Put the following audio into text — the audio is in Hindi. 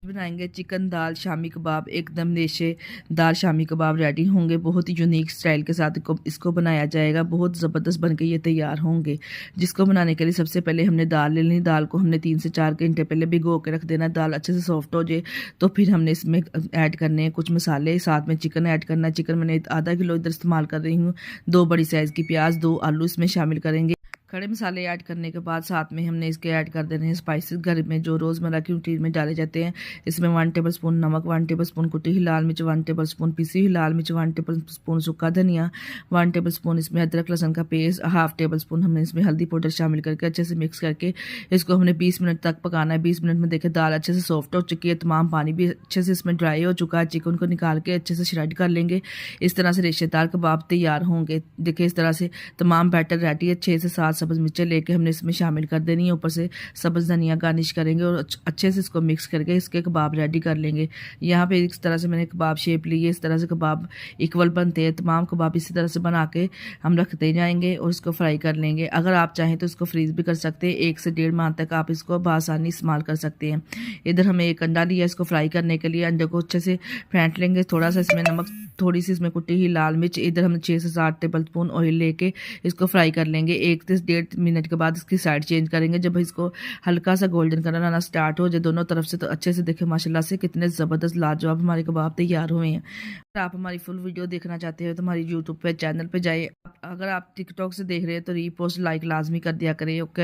बनाएंगे चिकन दाल शामी कबाब, एकदम देशी दाल शामी कबाब रेडी होंगे। बहुत ही यूनिक स्टाइल के साथ इसको बनाया जाएगा। बहुत ज़बरदस्त बनके ये तैयार होंगे। जिसको बनाने के लिए सबसे पहले हमने दाल ले लेनी। दाल को हमने 3 से 4 घंटे पहले भिगो के रख देना। दाल अच्छे से सॉफ्ट हो जाए तो फिर हमने इसमें ऐड करने हैं कुछ मसाले, साथ में चिकन ऐड करना है। चिकन मैंने आधा किलो इधर इस्तेमाल कर रही हूँ। 2 बड़ी साइज़ की प्याज, 2 आलू इसमें शामिल करेंगे। खड़े मसाले ऐड करने के बाद साथ में हमने इसके ऐड कर देने हैं स्पाइसेस, घर में जो रोज़मर्रा की रूटीन में डाले जाते हैं। इसमें 1 टेबलस्पून नमक, 1 टेबलस्पून कुटी हुई लाल मिर्च, 1 टेबलस्पून पिसी हुई लाल मिर्च, 1 टेबलस्पून सूखा धनिया, 1 टेबलस्पून इसमें अदरक लहसुन का पेस्ट, हाफ टेबलस्पून हमने इसमें हल्दी पाउडर शामिल करके अच्छे से मिक्स करके इसको हमने 20 मिनट तक पकाना है। 20 मिनट में देखें दाल अच्छे से सॉफ्ट हो चुकी है, तमाम पानी भी अच्छे से इसमें ड्राई हो चुका है। चिकन को निकाल के अच्छे से श्रेड कर लेंगे। इस तरह से रेशेदार कबाब तैयार होंगे। देखिए इस तरह से तमाम बैटर रेडी है। 6 से 7 सब्ज़ मिर्चें लेके हमने इसमें शामिल कर देनी है। ऊपर से सब्ज़ धनिया गार्निश करेंगे और अच्छे से इसको मिक्स करके इसके कबाब रेडी कर लेंगे। यहाँ पे इस तरह से मैंने कबाब शेप ली है। इस तरह से कबाब इक्वल बनते हैं। तमाम कबाब इसी तरह से बना के हम रखते जाएंगे और इसको फ्राई कर लेंगे। अगर आप चाहें तो इसको फ्रीज भी कर सकते हैं। 1 से 1.5 माह तक आप इसको बआसानी इस्तेमाल कर सकते हैं। इधर हमें एक अंडा लिया इसको फ्राई करने के लिए। अंडे को अच्छे से फेंट लेंगे। थोड़ा सा इसमें नमक, थोड़ी सी इसमें कुटी हुई लाल मिर्च। इधर हम 6 से 7 टेबलस्पून ऑयल लेके इसको फ्राई कर लेंगे। 1 से 1.5 मिनट के बाद इसकी साइड चेंज करेंगे। जब इसको हल्का सा गोल्डन कलर आना स्टार्ट हो जाए दोनों तरफ से, तो अच्छे से देखें माशाल्लाह से कितने ज़बरदस्त लाजवाब हमारे कबाब तैयार हुए हैं। अगर आप हमारी फुल वीडियो देखना चाहते हो तो हमारी यूट्यूब पे चैनल पे जाइए। अगर आप टिकटॉक से देख रहे हैं तो रीपोस्ट लाइक लाजमी कर दिया करें। ओके।